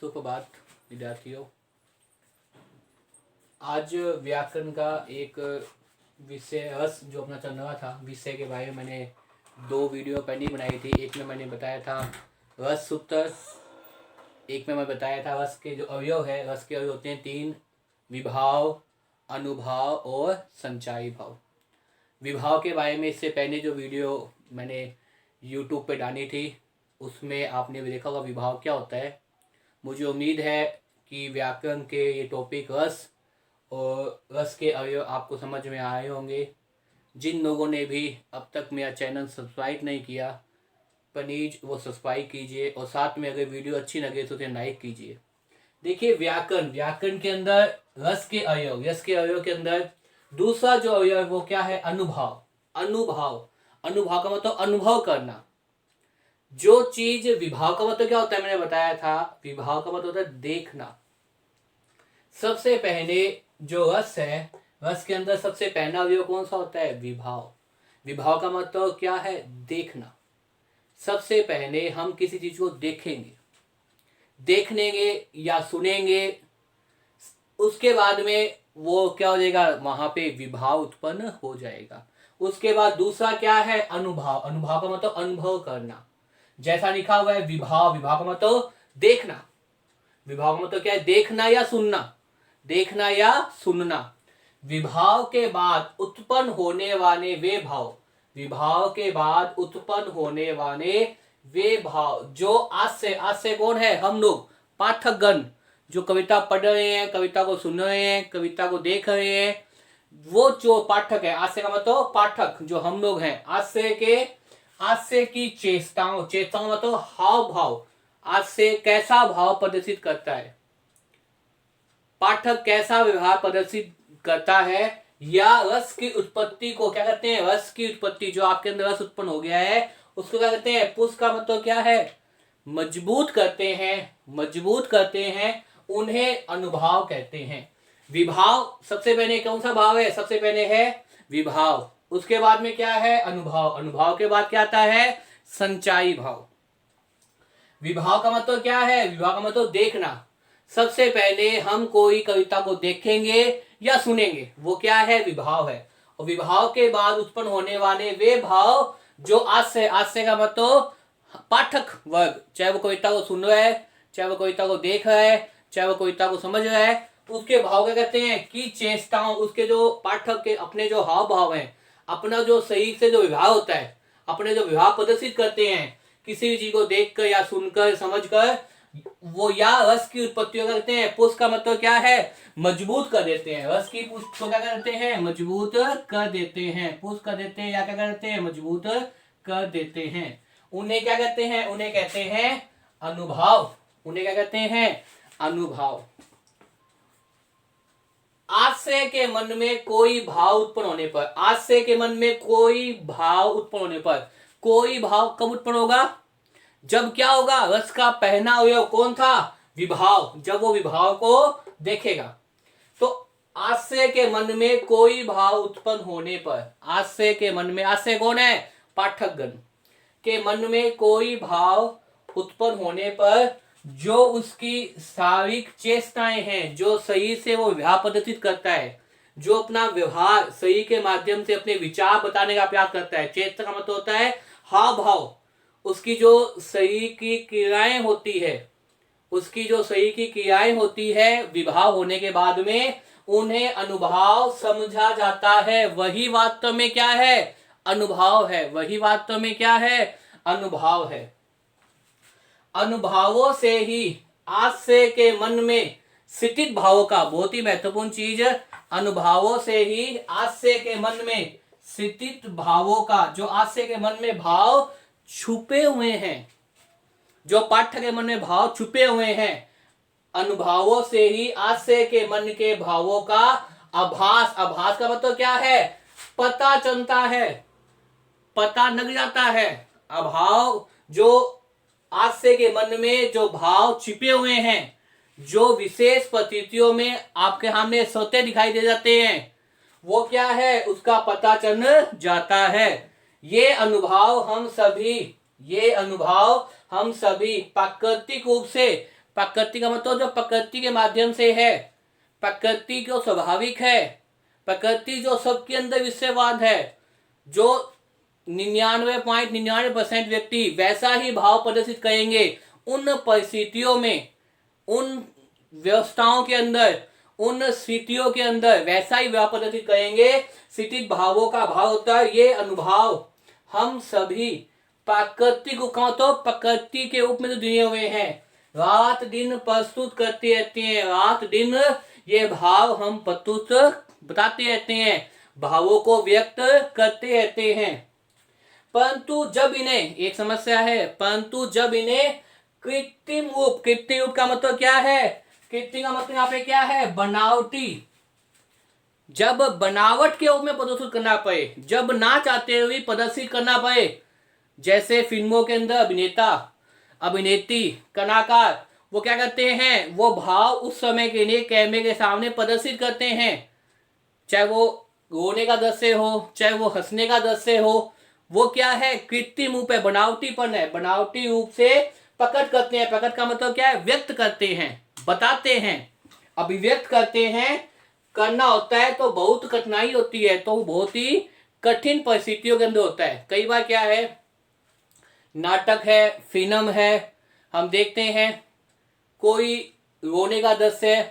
सुप्रभात विद्यार्थियों। आज व्याकरण का एक विषय रस जो अपना चल रहा था, विषय के बारे में मैंने 2 वीडियो पहले बनाई थी। एक में मैंने बताया था रस सूत्र, एक में मैं बताया था रस के जो अवयव है। रस के अवयव होते हैं 3: विभाव, अनुभाव और संचारी भाव। विभाव के बारे में इससे पहले जो वीडियो मैंने YouTube पे डाली थी उसमें आपने भी देखा होगा विभाव क्या होता है। मुझे उम्मीद है कि व्याकरण के ये टॉपिक रस और रस के अवयव आपको समझ में आए होंगे। जिन लोगों ने भी अब तक मेरा चैनल सब्सक्राइब नहीं किया, प्लीज़ वो सब्सक्राइब कीजिए और साथ में अगर वीडियो अच्छी लगे तो उसे लाइक कीजिए। देखिए, व्याकरण के अंदर रस के अवयव के अंदर दूसरा जो अवयव है वो क्या है? अनुभाव। अनुभाव का मतलब अनुभव करना। जो चीज, विभाव का मतलब क्या होता है मैंने बताया था, विभाव का मतलब होता है देखना। सबसे पहले जो रस है, रस के अंदर सबसे पहला अवयव कौन सा होता है? विभाव। विभाव का मतलब क्या है? देखना। सबसे पहले हम किसी चीज को देखेंगे या सुनेंगे, उसके बाद में वो क्या हो जाएगा? वहां पे विभाव उत्पन्न हो जाएगा। उसके बाद दूसरा क्या है? अनुभाव। अनुभाव का मतलब अनुभव करना। जैसा लिखा हुआ है विभाव का मतलब देखना। विभाव का मतलब क्या है? देखना या सुनना। विभाव के बाद उत्पन्न होने वाले वे भाव, जो आज से कौन है? हम लोग पाठकगण जो कविता पढ़ रहे हैं, कविता को सुन रहे हैं, कविता को देख रहे हैं, वो जो पाठक है, आस्य का मतलब पाठक जो हम लोग हैं, आस्य की चेष्टाओं मतलब हाव भाव, आस्य कैसा भाव प्रदर्शित करता है, पाठक कैसा व्यवहार प्रदर्शित करता है, या रस की उत्पत्ति को क्या कहते हैं? रस की उत्पत्ति, जो आपके अंदर रस उत्पन्न हो गया है उसको क्या कहते हैं? पुष्प का मतलब क्या है? मजबूत करते हैं, उन्हें अनुभाव कहते हैं। विभाव सबसे पहले कौन सा भाव है? सबसे पहले है विभाव। उसके बाद में क्या है? अनुभाव। अनुभाव के बाद क्या आता है? संचारी भाव। विभाव का मतलब क्या है? विभाव का मतलब देखना। सबसे पहले हम कोई कविता को देखेंगे या सुनेंगे, वो क्या है? विभाव है। और विभाव के बाद उत्पन्न होने वाले वे भाव जो आस्य का मतलब पाठक वर्ग, चाहे वो कविता को सुन रहा है, चाहे वो कविता को देख रहा है, चाहे वो कविता को समझ रहा है, उसके भाव क्या कहते हैं? कि चेष्टाओं, उसके जो पाठक के अपने जो हाव भाव हैं, अपना जो सही से जो विभाव होता है, अपने जो विभाव प्रदर्शित करते हैं किसी भी चीज को देखकर या सुनकर समझकर, वो या रस की उत्पत्ति करते हैं। पुष्प का मतलब क्या है? मजबूत कर देते हैं। रस की पुष्प को क्या करते हैं? मजबूत कर देते हैं। पुष्प कर देते हैं या क्या करते हैं? मजबूत कर देते हैं। उन्हें क्या कहते हैं? उन्हें कहते हैं अनुभाव। उन्हें क्या कहते हैं? अनुभाव। आशय के मन में कोई भाव उत्पन्न होने पर, आशय के मन में कोई भाव उत्पन्न होने पर, कोई भाव कब उत्पन्न होगा? जब क्या होगा? रस का पहला अवयव कौन था? विभाव। जब वो विभाव को देखेगा तो आशय के मन में कोई भाव उत्पन्न होने पर, आशय के मन में, आशय कौन है? पाठकगण के मन में कोई भाव उत्पन्न होने पर, जो उसकी शारीरिक चेष्टाएं हैं, जो सही से वो व्यवहार प्रदर्शित करता है, जो अपना व्यवहार सही के माध्यम से अपने विचार बताने का प्रयास करता है। चेष्टा का मतलब होता है हाव भाव। उसकी जो सही की क्रियाएं होती है, विभाव होने के बाद में उन्हें अनुभाव समझा जाता है। वही वास्तव में क्या है? अनुभाव है। वही वास्तव में क्या है? अनुभाव है। अनुभवों से ही आशय के मन में स्थित भावों का, बहुत ही महत्वपूर्ण चीज, अनुभवों से ही आशय के मन में स्थित भावों का, जो आशय के मन में भाव छुपे हुए हैं, जो पाठक के मन में भाव छुपे हुए हैं, अनुभवों से ही आशय के मन के भावों का आभास का मतलब क्या है? पता चलता है, पता लग जाता है। अभाव, जो आशय के मन में जो भाव छिपे हुए हैं, जो विशेष परिस्थितियों में आपके सामने सोते दिखाई दे जाते हैं, वो क्या है? उसका पता चल जाता है। ये अनुभव हम सभी प्राकृतिक रूप से प्रकृति का मतलब जो प्रकृति के माध्यम से है, प्रकृति जो स्वाभाविक है, प्रकृति जो सबके अंदर विषयवाद है, जो 99.99% व्यक्ति वैसा ही भाव प्रदर्शित करेंगे उन परिस्थितियों में, उन व्यवस्थाओं के अंदर, उन स्थितियों के अंदर वैसा ही भाव प्रदर्शित करेंगे। स्थितित भावों का भाव होता है ये अनुभाव। हम सभी प्राकृतिक उपकरण तो प्रकृति के रूप में जो दिए हुए हैं, रात दिन प्रस्तुत करते रहते हैं, रात दिन ये भाव हम प्रस्तुत बताते रहते हैं, भावों को व्यक्त करते रहते हैं। परंतु जब इन्हें, एक समस्या है, परंतु जब इन्हें कृत्रिम रूप, कृत्रिम रूप का मतलब क्या है, कृत्रिम का मतलब यहाँ पे क्या है, बनावटी, जब बनावट के रूप में प्रदर्शित करना पड़े, जब ना चाहते हुए प्रदर्शित करना पड़े, जैसे फिल्मों के अंदर अभिनेता, अभिनेत्री, कलाकार वो क्या करते हैं, वो भाव उस समय के लिए कैमरे के सामने प्रदर्शित करते हैं, चाहे वो रोने का दृश्य हो, चाहे वो हंसने का दृश्य हो, वो क्या है, कृत्रिम रूप है, बनावटीपन है, बनावटी रूप से प्रकट करते हैं। प्रकट का मतलब क्या है, व्यक्त करते हैं, बताते हैं, अभिव्यक्त करते हैं। करना होता है तो बहुत कठिनाई होती है, तो बहुत ही कठिन परिस्थितियों के अंदर होता है। कई बार क्या है, नाटक है, फिल्म है, हम देखते हैं कोई रोने का दृश्य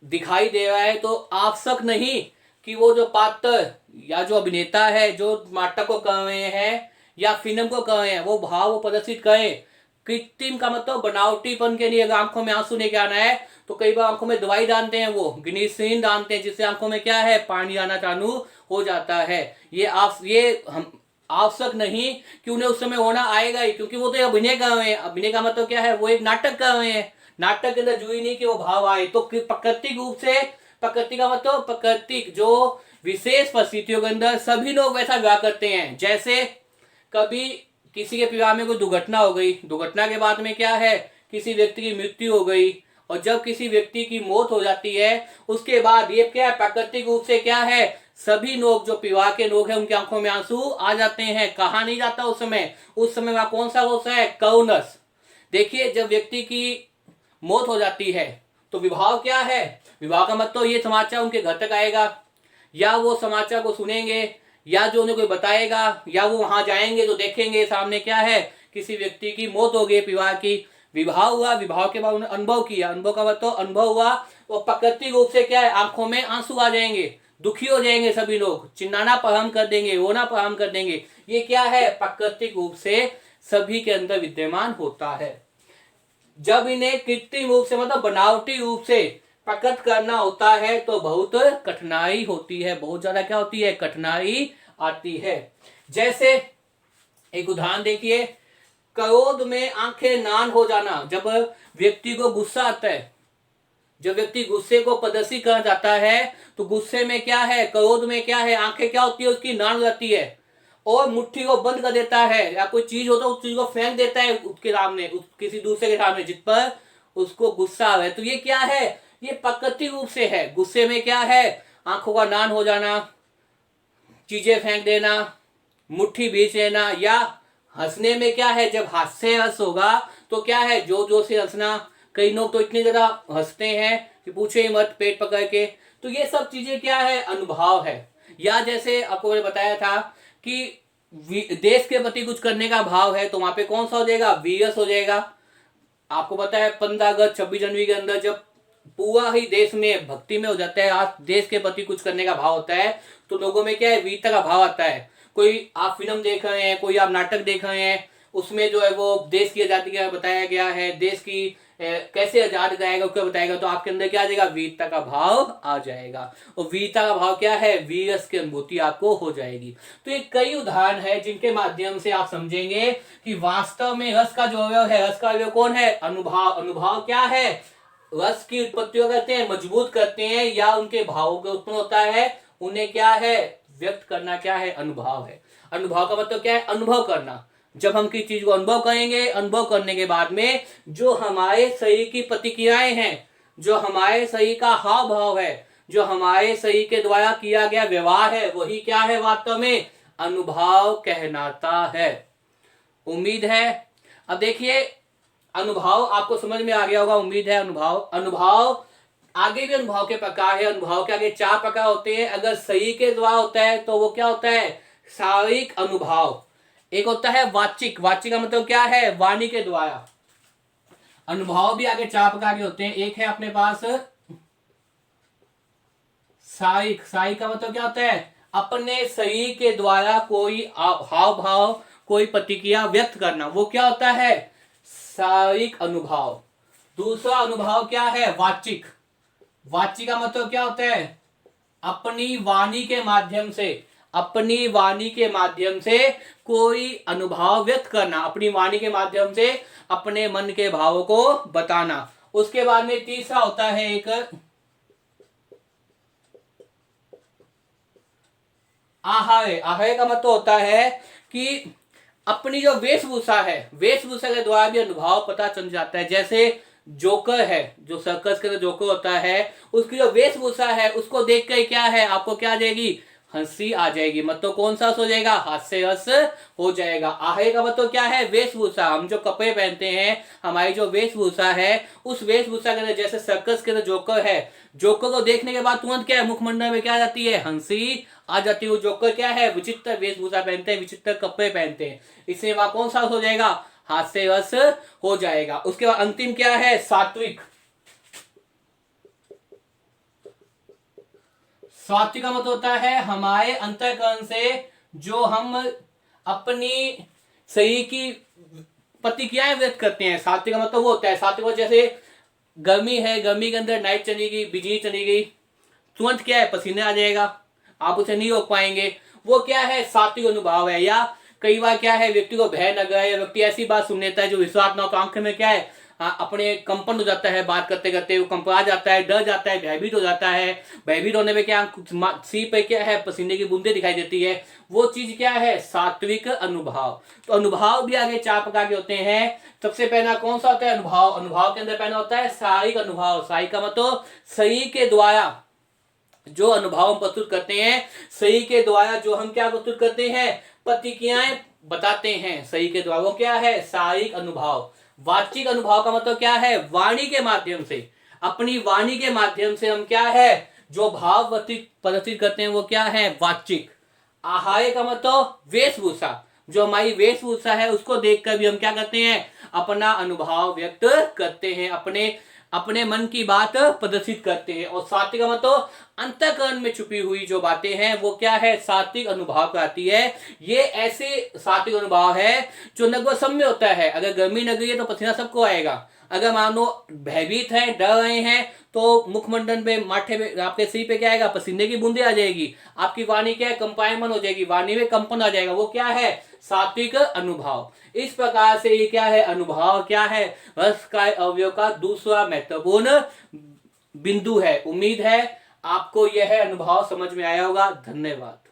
दिखाई दे रहा है तो आवश्यक नहीं कि वो जो पात्र या जो अभिनेता है, जो नाटक को कर रहे हैं या फिल्म को कर रहे हैं, वो भाव वो प्रदर्शित करें। कृत्रिम का मतलब बनावटीपन के लिए आंखों में आंसू लेके आना है तो कई बार आंखों में दवाई डालते हैं, वो ग्लिसरीन डालते हैं, जिससे आंखों में क्या है, पानी आना चालू हो जाता है। ये हम आवश्यक नहीं कि उन्हें उस समय होना आएगा ही, क्योंकि वो तो अभिनय कर रहे हैं। अभिनय का मतलब क्या है, वो एक नाटक कर रहे हैं, नाटक के अंदर जरूरी नहीं कि वो भाव आए। तो प्राकृतिक रूप से, प्रकृति का मतलब प्राकृतिक जो विशेष परिस्थितियों के अंदर सभी लोग वैसा व्यवहार करते हैं। जैसे कभी किसी के परिवार में कोई दुर्घटना हो गई, दुर्घटना के बाद में क्या है, किसी व्यक्ति की मृत्यु हो गई, और जब किसी व्यक्ति की मौत हो जाती है उसके बाद ये क्या है, प्राकृतिक रूप से क्या है, सभी लोग जो परिवार के लोग हैं उनकी आंखों में आंसू आ जाते हैं। कहा नहीं जाता उस समय, उस समय वह कौन सा होता है, करुणस। देखिए जब व्यक्ति की मौत हो जाती है तो विभाव क्या है, विभाव का मतलब ये समाचार उनके घर तक आएगा, या वो समाचार को सुनेंगे, या जो उन्हें कोई बताएगा, या वो वहां जाएंगे तो देखेंगे सामने क्या है, किसी व्यक्ति की मौत हो गई, परिवार की, विभाव हुआ, विभाव के बाद उन्हें अनुभव किया, अनुभव का मतलब अनुभव हुआ, वो प्राकृतिक रूप से क्या है, आंखों में आंसू आ जाएंगे, दुखी हो जाएंगे, सभी लोग चिल्लाना प्रारंभ कर देंगे, रोना प्रारंभ कर देंगे। ये क्या है, प्राकृतिक रूप से सभी के अंदर विद्यमान होता है। जब इन्हें कृत्रिम रूप से मतलब बनावटी रूप से प्रकट करना होता है तो बहुत कठिनाई होती है, बहुत ज्यादा क्या होती है, कठिनाई आती है। जैसे एक उदाहरण देखिए, क्रोध में आंखें नान हो जाना, जब व्यक्ति को गुस्सा आता है, जब व्यक्ति गुस्से को प्रदर्शित करना चाहता है तो गुस्से में क्या है, क्रोध में क्या है, आंखें क्या होती है, उसकी नान हो जाती है, और मुट्ठी को बंद कर देता है, या कोई चीज होता है उस चीज को फेंक देता है उसके सामने, किसी दूसरे के सामने जिस पर उसको गुस्सा आ रहा है। तो ये क्या है, ये प्राकृतिक रूप से है। गुस्से में क्या है, आंखों का नान हो जाना, चीजें फेंक देना, मुट्ठी बीच लेना, या हंसने में क्या है, जब हास्य हंस होगा तो क्या है, जोर जोर से हंसना। कई लोग तो इतने ज्यादा हंसते हैं कि पूछे ही मत, पेट पकड़ के। तो ये सब चीजें क्या है, अनुभाव है। या जैसे आपको मैंने बताया था कि देश के प्रति कुछ करने का भाव है तो वहां पे कौन सा हो जाएगा, वीरस हो जाएगा। आपको पता है 15 अगस्त 26 जनवरी के अंदर जब पूरा ही देश में भक्ति में हो जाता है, आज देश के प्रति कुछ करने का भाव होता है, तो लोगों में क्या है, वीरता का भाव आता है। कोई आप फिल्म देख रहे हैं, कोई आप नाटक देख रहे हैं, उसमें जो है वो देश की आजादी का बताया गया है, देश की कैसे आजाद कराएगा उसको बताएगा, तो आपके अंदर क्या आ जाएगा, वीरता का भाव आ जाएगा। और वीरता का भाव क्या है, वीरस की अनुभूति आपको हो जाएगी। तो ये कई उदाहरण है जिनके माध्यम से आप समझेंगे कि वास्तव में रस का जो अवयव है, रस का अवयव कौन है, अनुभाव। अनुभाव क्या है, रस की उत्पत्ति करते हैं, मजबूत करते हैं, या उनके भावों के उत्पन्न होता है, उन्हें क्या है, व्यक्त करना क्या है, अनुभाव है। अनुभाव का मतलब क्या है, अनुभव करना। जब हम किसी चीज को अनुभव करेंगे, अनुभव करने के बाद में जो हमारे शरीर की प्रतिक्रियाएं हैं, जो हमारे शरीर का हाव भाव है, जो हमारे शरीर के द्वारा किया गया व्यवहार है, वही क्या है, वास्तव में अनुभव कहलाता है। उम्मीद है। अब देखिए अनुभव आपको समझ में आ गया होगा, उम्मीद है। अनुभव आगे भी अनुभव के प्रकार है। अनुभव के आगे 4 प्रकार होते हैं। अगर सही के द्वारा होता है तो वो क्या होता है, शारीरिक अनुभव। एक होता है वाचिक, वाचिक का मतलब क्या है, वाणी के द्वारा। अनुभव भी आगे 4 प्रकार के होते हैं। एक है अपने पास शारीरिक, शारीरिक का मतलब क्या होता है, अपने शरीर के द्वारा कोई हाव भाव, कोई प्रतिक्रिया व्यक्त करना, वो क्या होता है, शारीरिक अनुभव। दूसरा अनुभव क्या है, वाचिक। वाचिक का मतलब क्या होता है, अपनी वाणी के माध्यम से, अपनी वाणी के माध्यम से कोई अनुभव व्यक्त करना, अपनी वाणी के माध्यम से अपने मन के भावों को बताना। उसके बाद में तीसरा होता है एक आहार्य। आहार्य का मतलब होता है कि अपनी जो वेशभूषा है, वेशभूषा के द्वारा भी अनुभव पता चल जाता है। जैसे जोकर है, जो सर्कस के जोकर होता है, उसकी जो वेशभूषा है उसको देख कर क्या है, आपको क्या आ जाएगी, हंसी आ जाएगी। मतलब कौन सा हो जाएगा, हास्य रस हो जाएगा। आहार्य का मतलब क्या है, वेशभूषा। हम जो कपड़े पहनते हैं, हमारी जो वेशभूषा है, उस वेशभूषा के अंदर, जैसे सर्कस के अंदर जोकर है, जोकर को देखने के बाद तुरंत क्या है, मुखमंडल में क्या आ जाती है, हंसी आ जाती है। वो जोकर क्या है, विचित्र वेशभूषा पहनते हैं, विचित्र कपड़े पहनते हैं, इसलिए वहां कौन सा हो जाएगा, हास्य रस हो जाएगा। उसके बाद अंतिम क्या है, सात्विक। सात्विक का मतलब होता है हमारे अंतःकरण से जो हम अपनी सही की प्रतिक्रियाएं व्यक्त करते हैं। सात्विक का मतलब वो होता है, सात्विक जैसे गर्मी है, गर्मी के अंदर नाइट चली गई, बिजली चली गई, तुरंत क्या है, पसीने आ जाएगा, आप उसे नहीं रोक पाएंगे, वो क्या है, सात्विक अनुभव है। या कई बार क्या है, व्यक्ति को भय लग रहा है, या व्यक्ति ऐसी बात सुन लेता है जो विश्वास ना हो, तो आंख में क्या है, अपने कंपन हो जाता है, बात करते करते वो कंपा जाता है, डर जाता है, भयभीत हो जाता है। भयभीत होने में क्या, सिर पे क्या है, पसीने की बूंदे दिखाई देती है, वो चीज क्या है, सात्विक अनुभव। तो अनुभव भी आगे 4 प्रकार के होते हैं। सबसे पहला कौन सा होता है, अनुभव। अनुभव के अंदर पहला होता है शारीरिक अनुभव। शारीरिक का मतलब शरीर के द्वारा जो अनुभव हम प्रस्तुत करते हैं, शरीर के द्वारा जो हम क्या प्रस्तुत करते हैं, प्रतिक्रियाएं बताते हैं शरीर के द्वारा, वो क्या है, शारीरिक अनुभव। वाचिक अनुभव का मतलब क्या है, वाणी के माध्यम से, अपनी वाणी के माध्यम से हम क्या है, जो भाव प्रदर्शित करते हैं, वो क्या है, वाचिक। आहार्य का मतलब वेशभूषा, जो हमारी वेशभूषा है उसको देखकर भी हम क्या करते हैं, अपना अनुभव व्यक्त करते हैं, अपने मन की बात प्रदर्शित करते हैं। और सात्विक का मतलब अंतःकरण में छुपी हुई जो बातें हैं, वो क्या है, सात्विक अनुभव कराती है। ये ऐसे सात्विक अनुभव है जो लगभग सम्य होता है। अगर गर्मी लग रही है तो पसीना सबको आएगा, अगर मानो भयभीत है, डर रहे हैं, तो मुखमंडल पे, माथे पे, आपके सिर पे क्या आएगा, पसीने की बूंदे आ जाएगी, आपकी वाणी क्या है, कंपायमान हो जाएगी, वाणी में कंपन आ जाएगा, वो क्या है, सात्विक अनुभव। इस प्रकार से ये क्या है, अनुभव क्या है, रस का अवयव का दूसरा महत्वपूर्ण बिंदु है। उम्मीद है आपको यह अनुभव समझ में आया होगा। धन्यवाद।